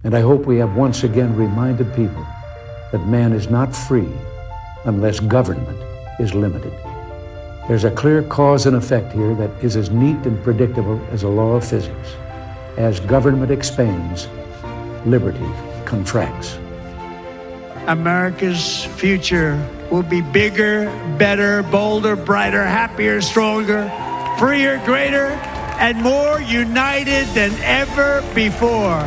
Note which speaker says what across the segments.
Speaker 1: And I hope we have once again reminded people that man is not free unless government is limited. There's a clear cause and effect here that is as neat and predictable as a law of physics. As government expands, liberty contracts.
Speaker 2: America's future will be bigger, better, bolder, brighter, happier, stronger, freer, greater, and more united than ever before.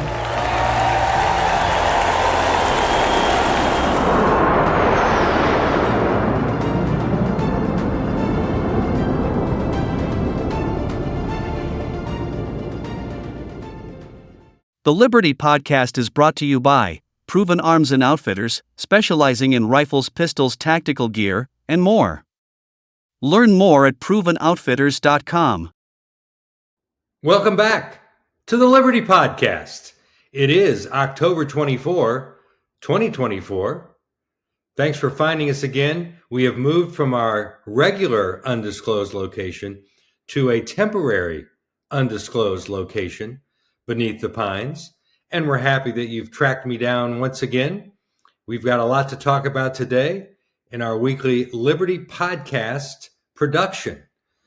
Speaker 3: The Liberty Podcast is brought to you by Proven Arms and Outfitters, specializing in rifles, pistols, tactical gear, and more. Learn more at ProvenOutfitters.com.
Speaker 4: Welcome back to the Liberty Podcast. It is October 24, 2024. Thanks for finding us again. We have moved from our regular undisclosed location to a temporary undisclosed location beneath the pines, and we're happy that you've tracked me down once again. We've got a lot to talk about today in our weekly Liberty Podcast production.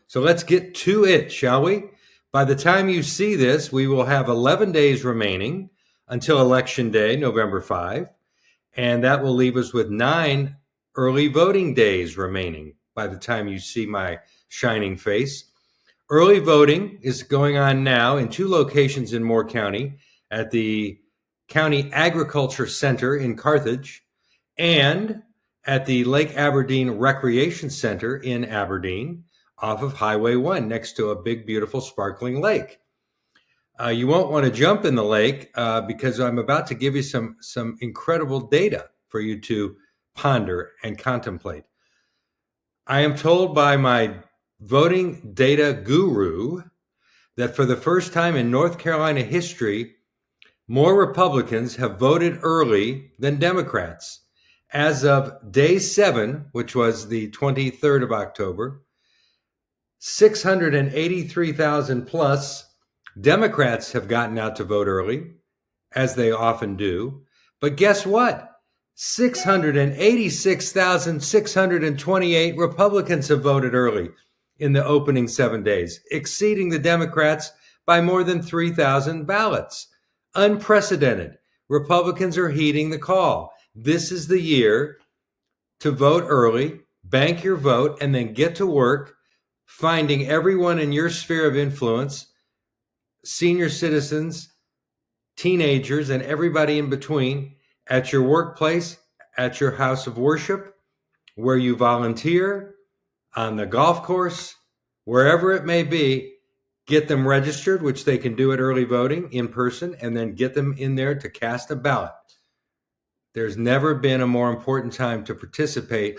Speaker 4: So let's get to it, shall we? By the time you see this, we will have 11 days remaining until Election Day, November 5, and that will leave us with 9 early voting days remaining by the time you see my shining face. Early voting is going on now in 2 locations in Moore County, at the County Agriculture Center in Carthage and at the Lake Aberdeen Recreation Center in Aberdeen off of Highway 1 next to a big, beautiful, sparkling lake. You won't want to jump in the lake because I'm about to give you some incredible data for you to ponder and contemplate. I am told by my voting data guru that for the first time in North Carolina history, more Republicans have voted early than Democrats. As of day 7, which was the 23rd of October, 683,000 plus Democrats have gotten out to vote early, as they often do. But guess what? 686,628 Republicans have voted early in the opening 7 days, exceeding the Democrats by more than 3,000 ballots. Unprecedented. Republicans are heeding the call. This is the year to vote early, bank your vote, and then get to work finding everyone in your sphere of influence, senior citizens, teenagers, and everybody in between at your workplace, at your house of worship, where you volunteer, on the golf course, wherever it may be. Get them registered, which they can do at early voting in person, and then get them in there to cast a ballot. There's never been a more important time to participate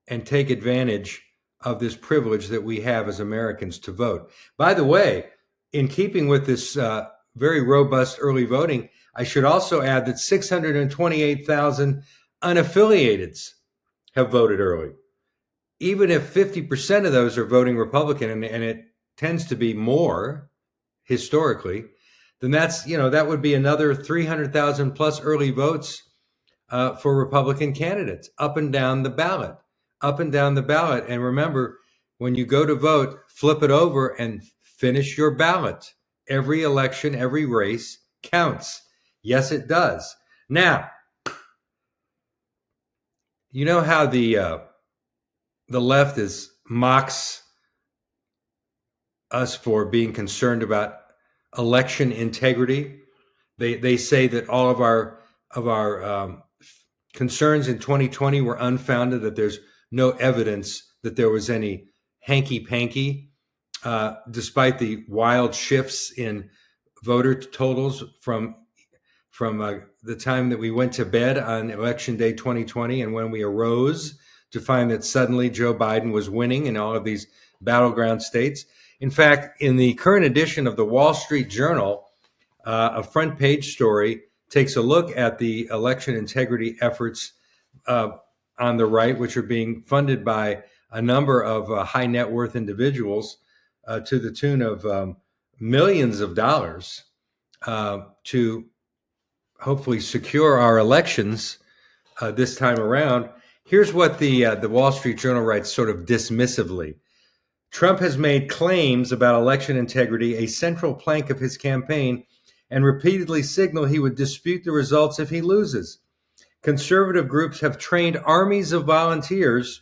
Speaker 4: and take advantage of this privilege that we have as Americans to vote. By the way, in keeping with this very robust early voting, I should also add that 628,000 unaffiliateds have voted early. Even if 50% of those are voting Republican, and it tends to be more historically, then that would be another 300,000 plus early votes for Republican candidates up and down the ballot. And remember, when you go to vote, flip it over and finish your ballot. Every election, every race counts. Yes, it does. Now, you know how the left mocks us for being concerned about election integrity. They say that all of our concerns in 2020 were unfounded, that there's no evidence that there was any hanky-panky, despite the wild shifts in voter totals from the time that we went to bed on Election Day 2020 and when we arose to find that suddenly Joe Biden was winning in all of these battleground states. In fact, in the current edition of the Wall Street Journal, a front page story takes a look at the election integrity efforts on the right, which are being funded by a number of high net worth individuals to the tune of millions of dollars to hopefully secure our elections this time around. Here's what the Wall Street Journal writes sort of dismissively. Trump has made claims about election integrity a central plank of his campaign and repeatedly signaled he would dispute the results if he loses. Conservative groups have trained armies of volunteers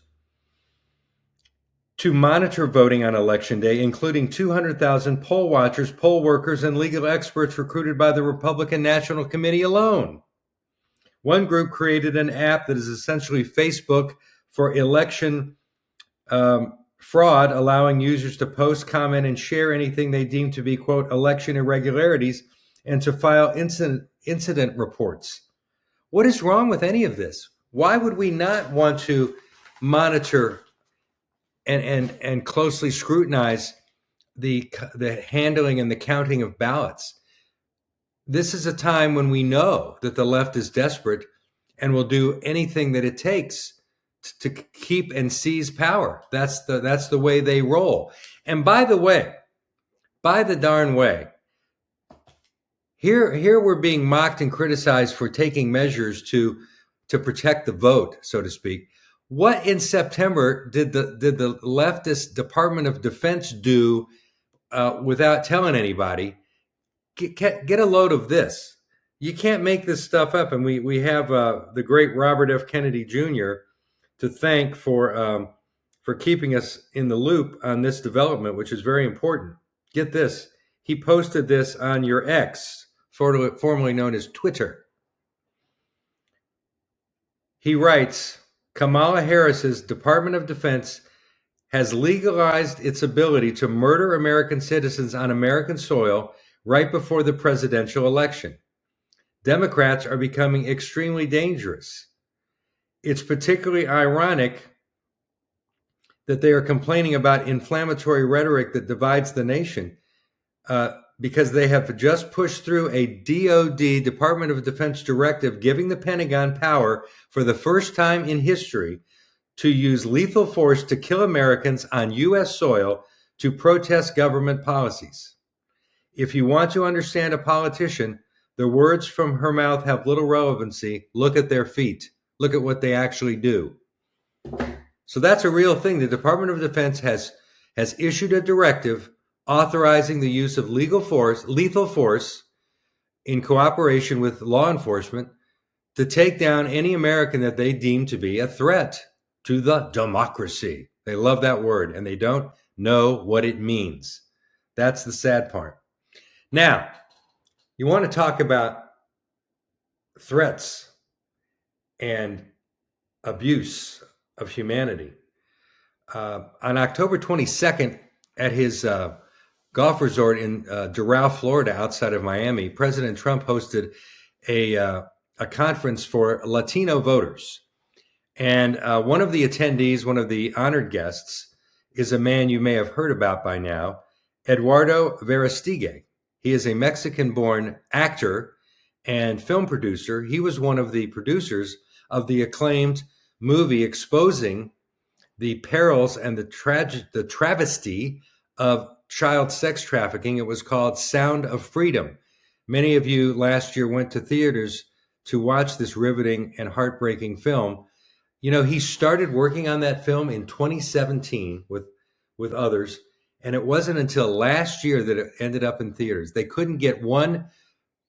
Speaker 4: to monitor voting on Election Day, including 200,000 poll watchers, poll workers, and legal experts recruited by the Republican National Committee alone. One group created an app that is essentially Facebook for election fraud, allowing users to post, comment, and share anything they deem to be, quote, election irregularities, and to file incident reports. What is wrong with any of this? Why would we not want to monitor and closely scrutinize the handling and the counting of ballots? This is a time when we know that the left is desperate and will do anything that it takes to keep and seize power. That's the way they roll. And by the way, by the darn way, here we're being mocked and criticized for taking measures to protect the vote, so to speak. What in September did the leftist Department of Defense do without telling anybody? Get a load of this. You can't make this stuff up. And we have the great Robert F. Kennedy Jr. to thank for keeping us in the loop on this development, which is very important. Get this. He posted this on your X, formerly known as Twitter. He writes, Kamala Harris's Department of Defense has legalized its ability to murder American citizens on American soil right before the presidential election. Democrats are becoming extremely dangerous. It's particularly ironic that they are complaining about inflammatory rhetoric that divides the nation because they have just pushed through a DOD, Department of Defense directive, giving the Pentagon power for the first time in history to use lethal force to kill Americans on U.S. soil to protest government policies. If you want to understand a politician, the words from her mouth have little relevancy. Look at their feet. Look at what they actually do. So that's a real thing. The Department of Defense has issued a directive authorizing the use of lethal force in cooperation with law enforcement to take down any American that they deem to be a threat to the democracy. They love that word, and they don't know what it means. That's the sad part. Now, you want to talk about threats and abuse of humanity. On October 22nd, at his golf resort in Doral, Florida, outside of Miami, President Trump hosted a conference for Latino voters. And one of the attendees, one of the honored guests, is a man you may have heard about by now, Eduardo Verastegui. He is a Mexican-born actor and film producer. He was one of the producers of the acclaimed movie exposing the perils and the travesty of child sex trafficking. It was called Sound of Freedom. Many of you last year went to theaters to watch this riveting and heartbreaking film. You know, he started working on that film in 2017 with others, and it wasn't until last year that it ended up in theaters. They couldn't get one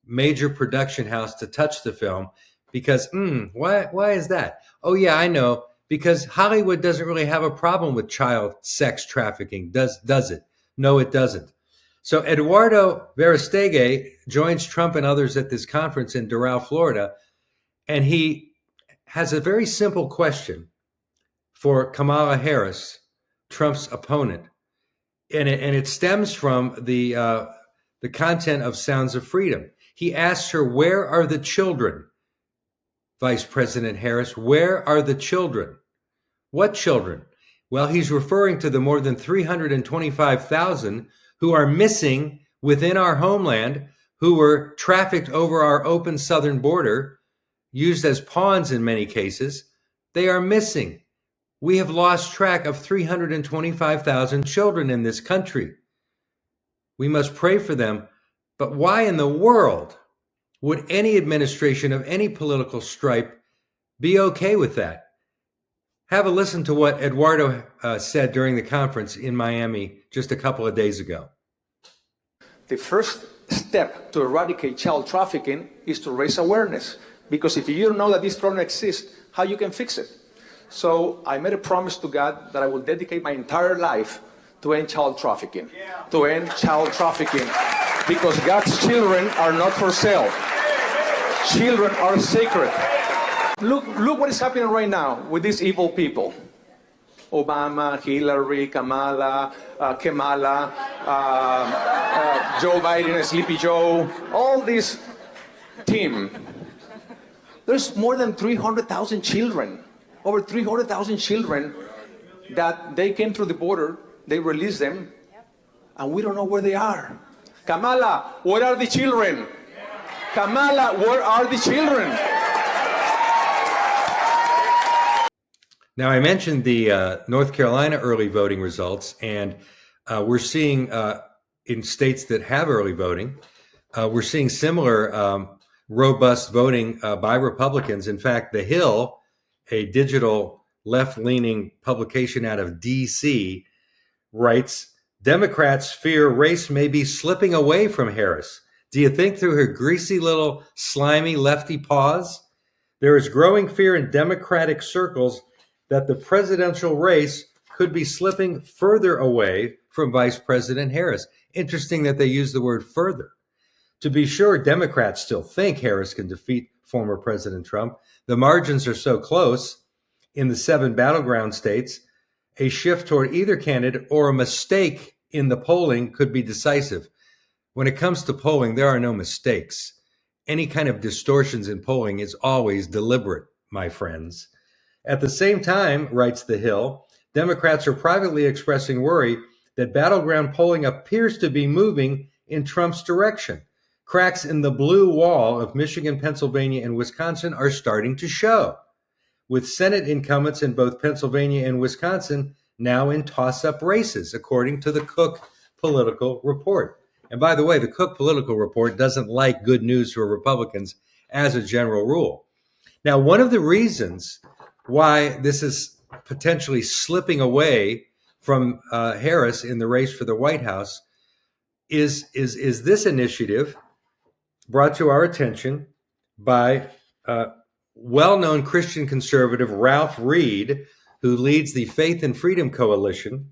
Speaker 4: major production house to touch the film because, why is that? Oh, yeah, I know. Because Hollywood doesn't really have a problem with child sex trafficking, does it? No, it doesn't. So Eduardo Verastegui joins Trump and others at this conference in Doral, Florida, and he has a very simple question for Kamala Harris, Trump's opponent, and it stems from the content of Sounds of Freedom. He asks her, "Where are the children, Vice President Harris? Where are the children?" What children? Well, he's referring to the more than 325,000 who are missing within our homeland, who were trafficked over our open southern border, used as pawns in many cases. They are missing. We have lost track of 325,000 children in this country. We must pray for them. But why in the world Would any administration of any political stripe be okay with that? Have a listen to what Eduardo said during the conference in Miami just a couple of days ago.
Speaker 5: The first step to eradicate child trafficking is to raise awareness. Because if you don't know that this problem exists, how you can fix it? So I made a promise to God that I will dedicate my entire life to end child trafficking. To end child trafficking. Because God's children are not for sale. Children are sacred. Look what is happening right now with these evil people. Obama, Hillary, Kamala, Joe Biden, Sleepy Joe, all this team. There's more than 300,000 children, over 300,000 children that they came through the border, they released them, and we don't know where they are. Kamala, where are the children? Kamala, where are the children?
Speaker 4: Now, I mentioned the North Carolina early voting results, and we're seeing in states that have early voting, we're seeing similar robust voting by Republicans. In fact, The Hill, a digital left-leaning publication out of D.C., writes, Democrats fear race may be slipping away from Harris. Do you think through her greasy little slimy lefty paws? There is growing fear in Democratic circles that the presidential race could be slipping further away from Vice President Harris. Interesting that they use the word further. To be sure, Democrats still think Harris can defeat former President Trump. The margins are so close in the 7 battleground states, a shift toward either candidate or a mistake in the polling could be decisive. When it comes to polling, there are no mistakes. Any kind of distortions in polling is always deliberate, my friends. At the same time, writes The Hill, Democrats are privately expressing worry that battleground polling appears to be moving in Trump's direction. Cracks in the blue wall of Michigan, Pennsylvania, and Wisconsin are starting to show, with Senate incumbents in both Pennsylvania and Wisconsin now in toss-up races, according to the Cook Political Report. And by the way, the Cook Political Report doesn't like good news for Republicans as a general rule. Now, one of the reasons why this is potentially slipping away from Harris in the race for the White House is this initiative brought to our attention by well-known Christian conservative Ralph Reed, who leads the Faith and Freedom Coalition.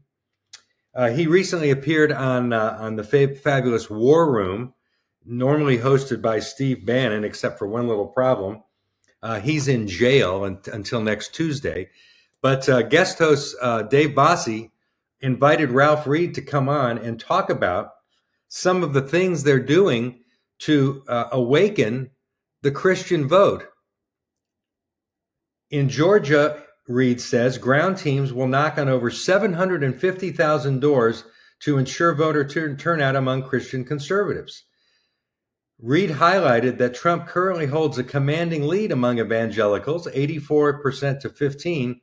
Speaker 4: He recently appeared on the fabulous War Room, normally hosted by Steve Bannon, except for one little problem. He's in jail until next Tuesday. But guest host Dave Bossie invited Ralph Reed to come on and talk about some of the things they're doing to awaken the Christian vote. In Georgia, Reed says, ground teams will knock on over 750,000 doors to ensure voter turnout among Christian conservatives. Reed highlighted that Trump currently holds a commanding lead among evangelicals, 84% to 15%,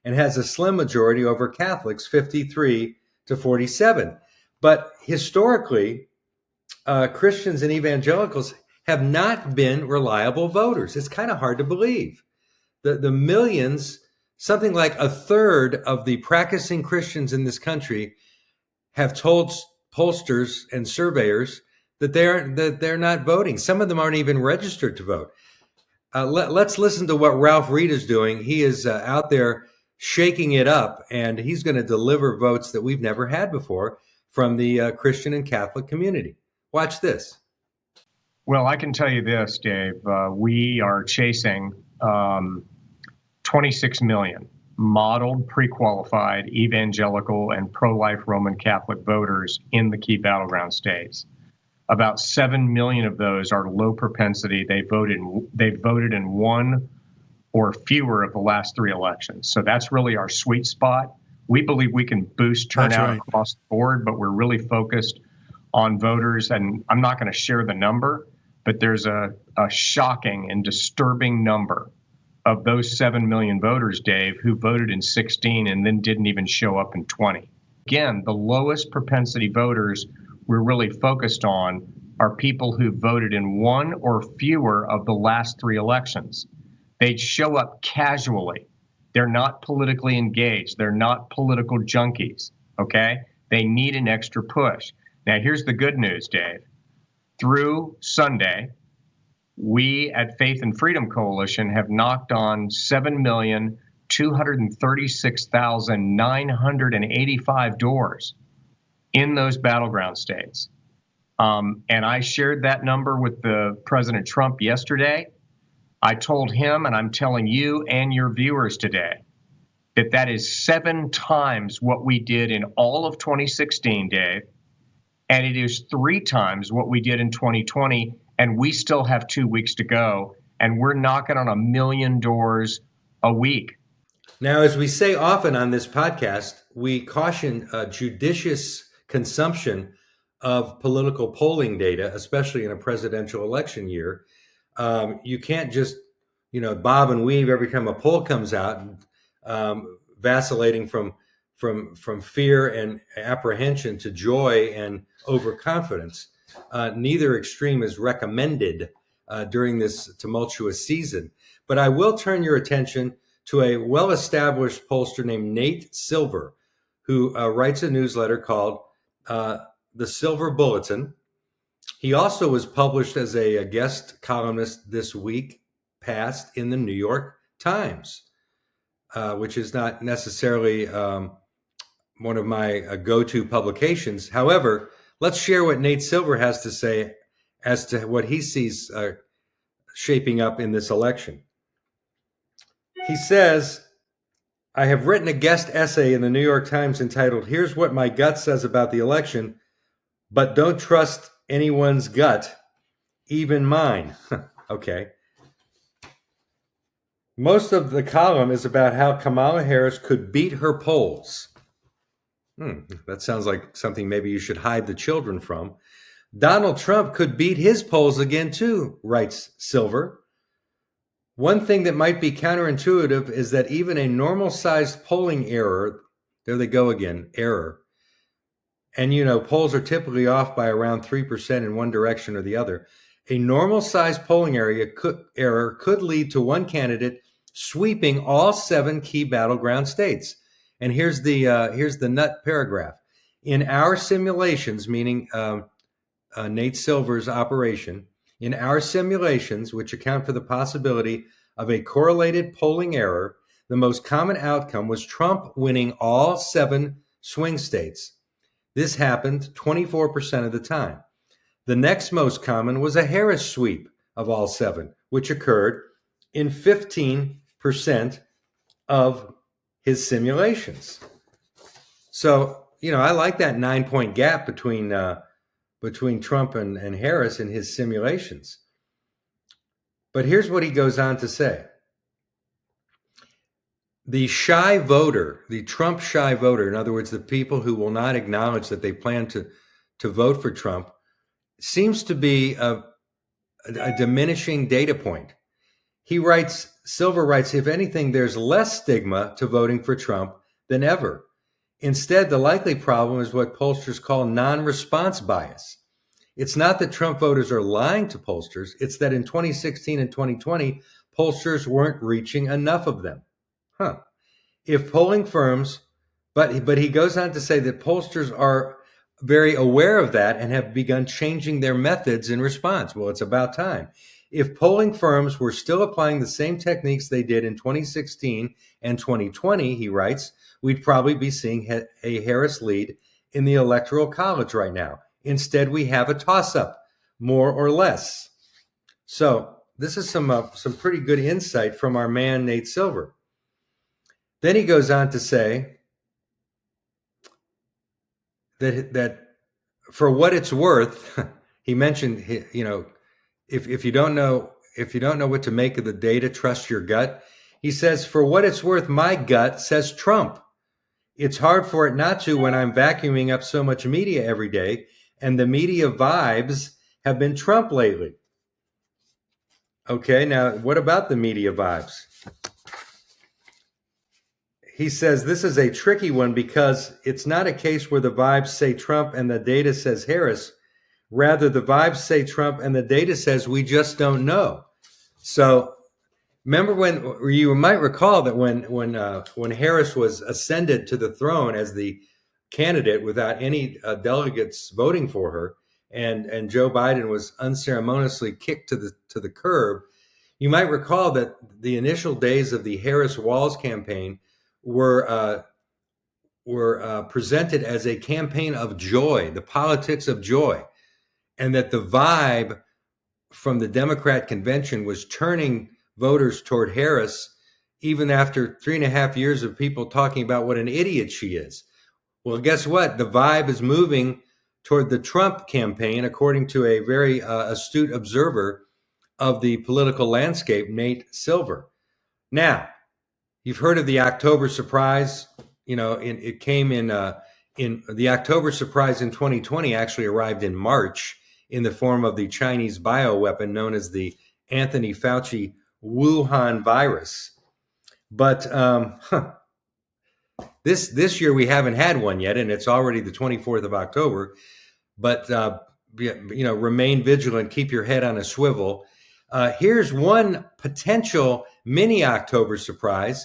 Speaker 4: and has a slim majority over Catholics, 53 to 47. But historically, Christians and evangelicals have not been reliable voters. It's kind of hard to believe. The millions, something like a third of the practicing Christians in this country have told pollsters and surveyors that they're not voting. Some of them aren't even registered to vote. Let's listen to what Ralph Reed is doing. He is out there shaking it up, and he's going to deliver votes that we've never had before from the Christian and Catholic community. Watch this.
Speaker 6: Well, I can tell you this, Dave. We are chasing 26 million modeled, pre-qualified, evangelical, and pro-life Roman Catholic voters in the key battleground states. About 7 million of those are low propensity. They voted in one or fewer of the last 3 elections. So that's really our sweet spot. We believe we can boost turnout across the board, but we're really focused on voters. And I'm not going to share the number, but there's a shocking and disturbing number of those 7 million voters, Dave, who voted in 16 and then didn't even show up in 20. Again, the lowest propensity voters we're really focused on are people who voted in one or fewer of the last 3 elections. They show up casually. They're not politically engaged. They're not political junkies, okay? They need an extra push. Now, here's the good news, Dave. Through Sunday, we at Faith and Freedom Coalition have knocked on 7,236,985 doors in those battleground states. And I shared that number with President Trump yesterday. I told him, and I'm telling you and your viewers today, that is 7 times what we did in all of 2016, Dave, and it is 3 times what we did in 2020, and we still have 2 weeks to go, and we're knocking on 1 million doors a week.
Speaker 4: Now, as we say often on this podcast, we caution judicious consumption of political polling data, especially in a presidential election year. You can't just, bob and weave every time a poll comes out, vacillating from fear and apprehension to joy and overconfidence. Neither extreme is recommended during this tumultuous season. But I will turn your attention to a well-established pollster named Nate Silver, who writes a newsletter called The Silver Bulletin. He also was published as a guest columnist this week past in the New York Times, which is not necessarily one of my go-to publications. However, let's share what Nate Silver has to say as to what he sees shaping up in this election. He says, I have written a guest essay in the New York Times entitled, Here's What My Gut Says About the Election, but Don't Trust Anyone's Gut, Even Mine. Okay. Most of the column is about how Kamala Harris could beat her polls. That sounds like something maybe you should hide the children from. Donald Trump could beat his polls again too, writes Silver. One thing that might be counterintuitive is that even a normal-sized polling error, there they go again, error, and polls are typically off by around 3% in one direction or the other, a normal-sized polling error could lead to one candidate sweeping all 7 key battleground states. And here's the nut paragraph. In our simulations, meaning Nate Silver's operation, in our simulations, which account for the possibility of a correlated polling error, the most common outcome was Trump winning all 7 swing states. This happened 24% of the time. The next most common was a Harris sweep of all 7, which occurred in 15% of his simulations. So, I like that 9-point gap between Trump and Harris in his simulations. But here's what he goes on to say. The shy voter, the Trump shy voter, in other words, the people who will not acknowledge that they plan to vote for Trump, seems to be a diminishing data point. Silver writes, if anything, there's less stigma to voting for Trump than ever. Instead, the likely problem is what pollsters call non-response bias. It's not that Trump voters are lying to pollsters. It's that in 2016 and 2020, pollsters weren't reaching enough of them. If polling firms, but he goes on to say that pollsters are very aware of that and have begun changing their methods in response. Well, it's about time. If polling firms were still applying the same techniques they did in 2016 and 2020, he writes, we'd probably be seeing a Harris lead in the Electoral College right now. Instead, we have a toss-up, more or less. So this is some pretty good insight from our man, Nate Silver. Then he goes on to say that for what it's worth, he mentioned, if you don't know what to make of the data, trust your gut. He says, for what it's worth, my gut says Trump. It's hard for it not to when I'm vacuuming up so much media every day, and the media vibes have been Trump lately. Okay, now what about the media vibes? He says this is a tricky one because it's not a case where the vibes say Trump and the data says Harris. Rather, the vibes say Trump and the data says we just don't know. So remember when you might recall that when Harris was ascended to the throne as the candidate without any delegates voting for her, and Joe Biden was unceremoniously kicked to the curb. You might recall that the initial days of the Harris Walls campaign were presented as a campaign of joy, the politics of joy, and that the vibe from the Democrat convention was turning voters toward Harris, even after 3.5 years of people talking about what an idiot she is. Well, guess what? The vibe is moving toward the Trump campaign, according to a very astute observer of the political landscape, Nate Silver. Now, you've heard of the October surprise. It came in the October surprise in 2020 actually arrived in March in the form of the Chinese bioweapon known as the Anthony Fauci Wuhan virus. But this year we haven't had one yet, and it's already the 24th of October. But remain vigilant, keep your head on a swivel. Here's one potential mini October surprise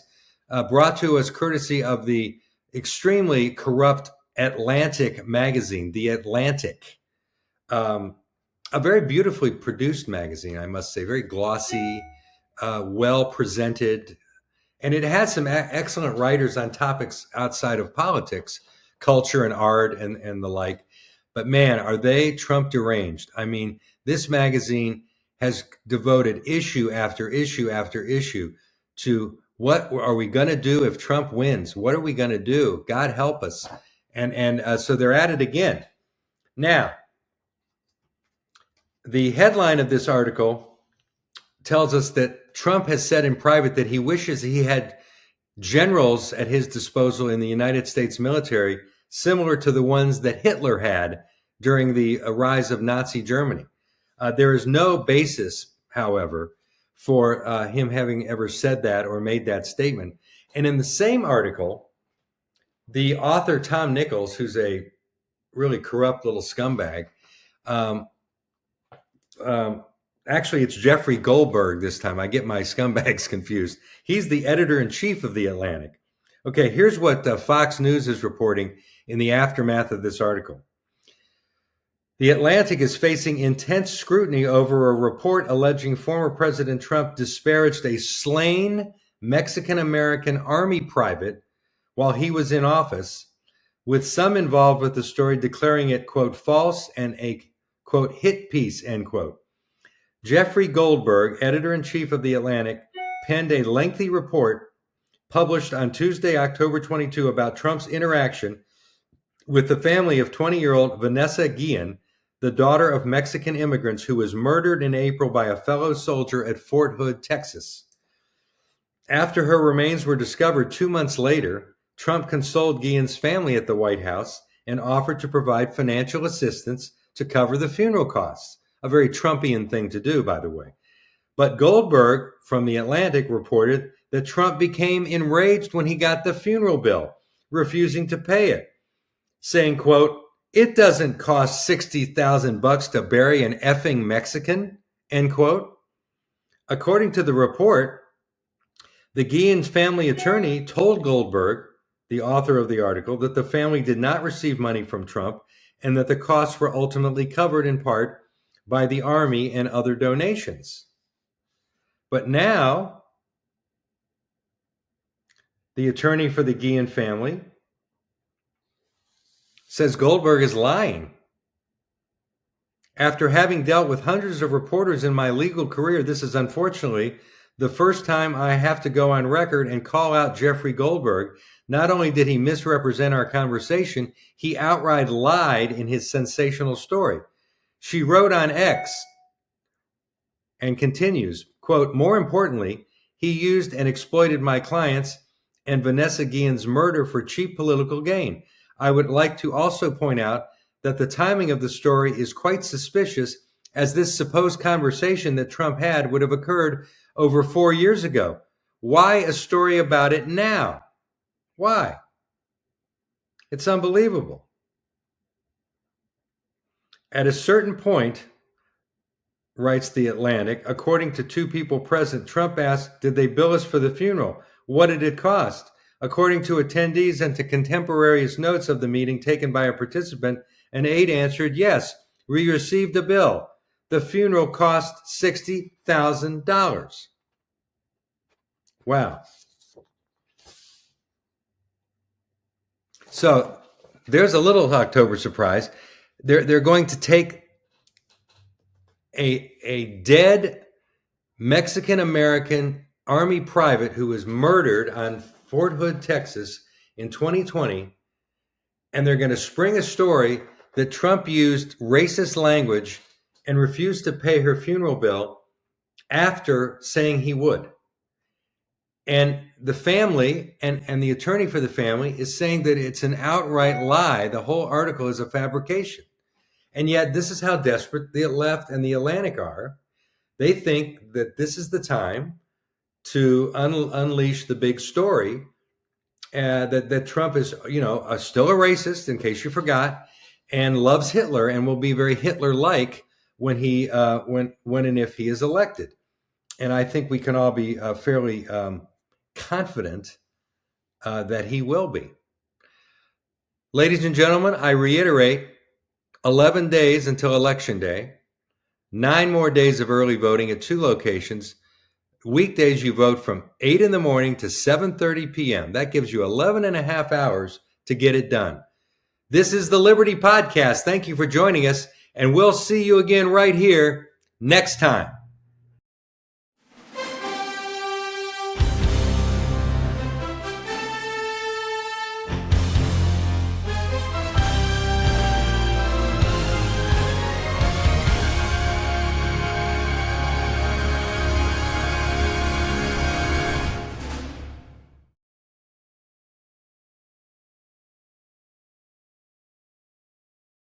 Speaker 4: brought to us courtesy of the extremely corrupt Atlantic magazine, The Atlantic. A very beautifully produced magazine, I must say, very glossy, well presented. And it has some excellent writers on topics outside of politics, culture and art and the like. But man, are they Trump deranged? I mean, this magazine has devoted issue after issue after issue to what are we going to do if Trump wins? What are we going to do? God help us. And so they're at it again. Now, the headline of this article tells us that Trump has said in private that he wishes he had generals at his disposal in the United States military similar to the ones that Hitler had during the rise of Nazi Germany. There is no basis, however, for him having ever said that or made that statement. And in the same article, the author Tom Nichols, who's a really corrupt little scumbag, actually, it's Jeffrey Goldberg this time. I get my scumbags confused. He's the editor-in-chief of The Atlantic. Okay, here's what Fox News is reporting in the aftermath of this article. The Atlantic is facing intense scrutiny over a report alleging former President Trump disparaged a slain Mexican-American Army private while he was in office, with some involved with the story declaring it, quote, false and a, quote, hit piece, end quote. Jeffrey Goldberg, editor-in-chief of The Atlantic, penned a lengthy report published on Tuesday, October 22, about Trump's interaction with the family of 20-year-old Vanessa Guillen, the daughter of Mexican immigrants who was murdered in April by a fellow soldier at Fort Hood, Texas. After her remains were discovered 2 months later, Trump consoled Guillen's family at the White House and offered to provide financial assistance to cover the funeral costs. A very Trumpian thing to do, by the way. But Goldberg from The Atlantic reported that Trump became enraged when he got the funeral bill, refusing to pay it, saying, quote, it doesn't cost $60,000 to bury an effing Mexican, end quote. According to the report, the Guillen's family attorney told Goldberg, the author of the article, that the family did not receive money from Trump and that the costs were ultimately covered in part by the Army and other donations. But now, the attorney for the Guillen family says Goldberg is lying. After having dealt with hundreds of reporters in my legal career, this is unfortunately the first time I have to go on record and call out Jeffrey Goldberg. Not only did he misrepresent our conversation, he outright lied in his sensational story. She wrote on X and continues, quote, more importantly, he used and exploited my clients and Vanessa Guillen's murder for cheap political gain. I would like to also point out that the timing of the story is quite suspicious, as this supposed conversation that Trump had would have occurred over 4 years ago. Why a story about it now? Why? It's unbelievable. At a certain point, writes The Atlantic, according to two people present, Trump asked, did they bill us for the funeral? What did it cost? According to attendees and to contemporaneous notes of the meeting taken by a participant, an aide answered, yes, we received a bill. The funeral cost $60,000. Wow. So there's a little October surprise. They're going to take a dead Mexican-American Army private who was murdered on Fort Hood, Texas in 2020, and they're going to spring a story that Trump used racist language and refused to pay her funeral bill after saying he would. And the family and the attorney for the family is saying that it's an outright lie. The whole article is a fabrication. And yet this is how desperate the left and the Atlantic are. They think that this is the time to unleash the big story, that Trump is, still a racist, in case you forgot, and loves Hitler and will be very Hitler-like when and if he is elected. And I think we can all be fairly confident that he will be. Ladies and gentlemen, I reiterate, 11 days until Election Day, 9 more days of early voting at 2 locations. Weekdays, you vote from 8 in the morning to 7:30 p.m. That gives you 11 and a half hours to get it done. This is the Liberty Podcast. Thank you for joining us, and we'll see you again right here next time.